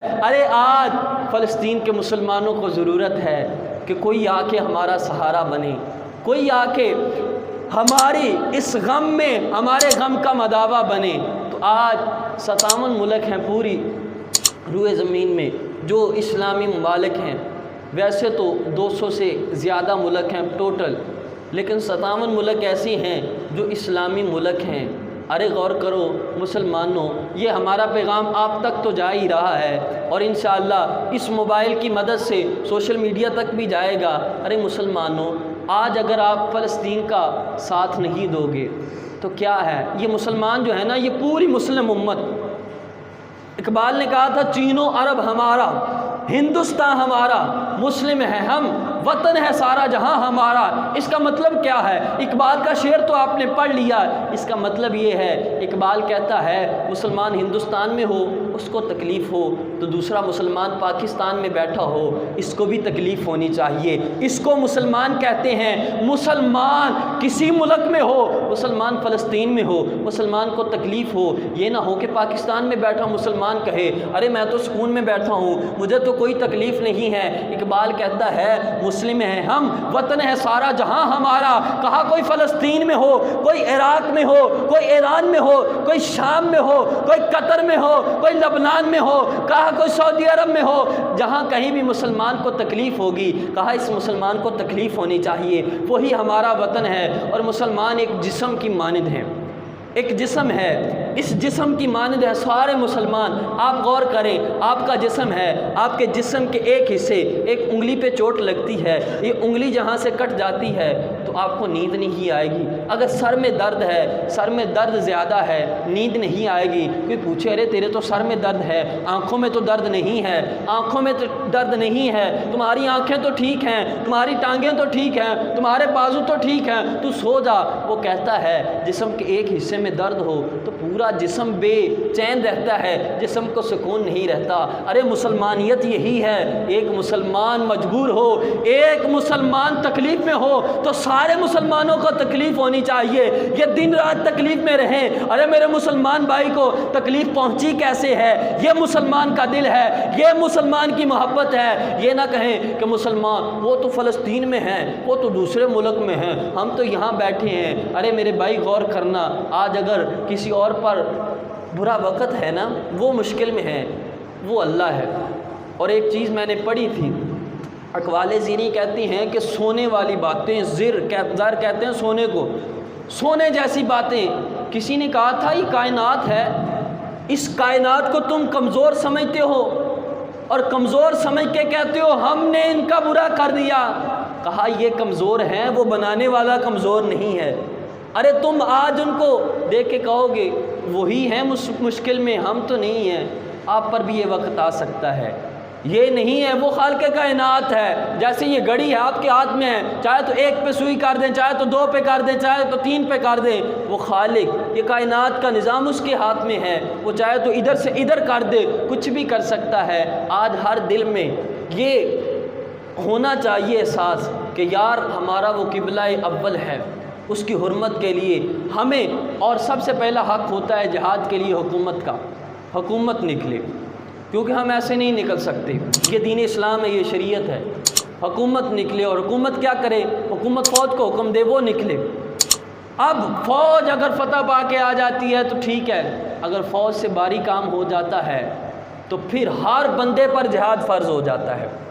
ارے آج فلسطین کے مسلمانوں کو ضرورت ہے کہ کوئی آ کے ہمارا سہارا بنے، کوئی آ کے ہماری اس غم میں ہمارے غم کا مداوا بنے۔ تو آج 57 ملک ہیں پوری روئے زمین میں جو اسلامی ممالک ہیں، ویسے تو 200 سے زیادہ ملک ہیں ٹوٹل، لیکن 57 ملک ایسی ہیں جو اسلامی ملک ہیں۔ ارے غور کرو مسلمانوں، یہ ہمارا پیغام آپ تک تو جا ہی رہا ہے اور انشاءاللہ اس موبائل کی مدد سے سوشل میڈیا تک بھی جائے گا۔ ارے مسلمانوں، آج اگر آپ فلسطین کا ساتھ نہیں دو گے تو کیا ہے؟ یہ مسلمان جو ہے نا، یہ پوری مسلم امت، اقبال نے کہا تھا چین و عرب ہمارا، ہندوستان ہمارا، مسلم ہے ہم، وطن ہے سارا جہاں ہمارا۔ اس کا مطلب کیا ہے؟ اقبال کا شعر تو آپ نے پڑھ لیا، اس کا مطلب یہ ہے، اقبال کہتا ہے مسلمان ہندوستان میں ہو اس کو تکلیف ہو تو دوسرا مسلمان پاکستان میں بیٹھا ہو اس کو بھی تکلیف ہونی چاہیے۔ اس کو مسلمان کہتے ہیں۔ مسلمان کسی ملک میں ہو، مسلمان فلسطین میں ہو، مسلمان کو تکلیف ہو، یہ نہ ہو کہ پاکستان میں بیٹھا مسلمان کہے ارے میں تو سکون میں بیٹھا ہوں، مجھے تو کوئی تکلیف نہیں ہے۔ اقبال کہتا ہے مسلم ہیں ہم، وطن ہے سارا جہاں ہمارا۔ کہا کوئی فلسطین میں ہو، کوئی عراق میں ہو، کوئی ایران میں ہو، کوئی شام میں ہو، کوئی قطر میں ہو، کوئی لبنان میں ہو، کہا کوئی سعودی عرب میں ہو، جہاں کہیں بھی مسلمان کو تکلیف ہوگی، کہا اس مسلمان کو تکلیف ہونی چاہیے، وہی ہمارا وطن ہے۔ اور مسلمان ایک جسم کی مانند ہیں، ایک جسم ہے، اس جسم کی مانند ہے سارے مسلمان۔ آپ غور کریں، آپ کا جسم ہے، آپ کے جسم کے ایک حصے، ایک انگلی پہ چوٹ لگتی ہے، یہ انگلی جہاں سے کٹ جاتی ہے تو آپ کو نیند نہیں آئے گی۔ اگر سر میں درد ہے، سر میں درد زیادہ ہے، نیند نہیں آئے گی۔ کوئی پوچھے ارے تیرے تو سر میں درد ہے، آنکھوں میں تو درد نہیں ہے، آنکھوں میں تو درد نہیں ہے، تمہاری آنکھیں تو ٹھیک ہیں، تمہاری ٹانگیں تو ٹھیک ہیں، تمہارے بازو تو ٹھیک ہیں، تو سو جا۔ وہ کہتا ہے جسم کے ایک حصے میں درد ہو تو پورا جسم بے چین رہتا ہے، جسم کو سکون نہیں رہتا۔ ارے مسلمانیت یہی ہے، ایک مسلمان مجبور ہو، ایک مسلمان تکلیف میں ہو تو سارے مسلمانوں کو تکلیف ہونی چاہیے، یہ دن رات تکلیف میں رہیں۔ ارے میرے مسلمان بھائی کو تکلیف پہنچی کیسے ہے؟ یہ مسلمان کا دل ہے، یہ مسلمان کی محبت ہے۔ یہ نہ کہیں کہ مسلمان وہ تو فلسطین میں ہیں، وہ تو دوسرے ملک میں ہیں، ہم تو یہاں بیٹھے ہیں۔ ارے میرے بھائی غور کرنا، آج اگر کسی اور پر برا وقت ہے نا، وہ مشکل میں ہے، وہ اللہ ہے۔ اور ایک چیز میں نے پڑھی تھی، اقوال زینی کہتی ہیں کہ سونے والی باتیں، زر کہتے ہیں سونے کو، سونے جیسی باتیں، کسی نے کہا تھا یہ کائنات ہے، اس کائنات کو تم کمزور سمجھتے ہو اور کمزور سمجھ کے کہتے ہو ہم نے ان کا برا کر دیا۔ کہا یہ کمزور ہیں، وہ بنانے والا کمزور نہیں ہے۔ ارے تم آج ان کو دیکھ کے کہو گے وہی ہیں مشکل میں، ہم تو نہیں ہیں۔ آپ پر بھی یہ وقت آ سکتا ہے، یہ نہیں ہے، وہ خالق کائنات ہے۔ جیسے یہ گھڑی ہے آپ کے ہاتھ میں ہے، چاہے تو ایک پہ سوئی کر دیں، چاہے تو 2 پہ کر دیں، چاہے تو 3 پہ کر دیں، وہ خالق، یہ کائنات کا نظام اس کے ہاتھ میں ہے، وہ چاہے تو ادھر سے ادھر کر دے، کچھ بھی کر سکتا ہے۔ آج ہر دل میں یہ ہونا چاہیے احساس کہ یار ہمارا وہ قبلہ اول ہے، اس کی حرمت کے لیے ہمیں، اور سب سے پہلا حق ہوتا ہے جہاد کے لیے حکومت کا، حکومت نکلے، کیونکہ ہم ایسے نہیں نکل سکتے، یہ دین اسلام ہے، یہ شریعت ہے۔ حکومت نکلے، اور حکومت کیا کرے؟ حکومت فوج کو حکم دے، وہ نکلے۔ اب فوج اگر فتح پا کے آ جاتی ہے تو ٹھیک ہے، اگر فوج سے باری کام ہو جاتا ہے تو پھر ہر بندے پر جہاد فرض ہو جاتا ہے۔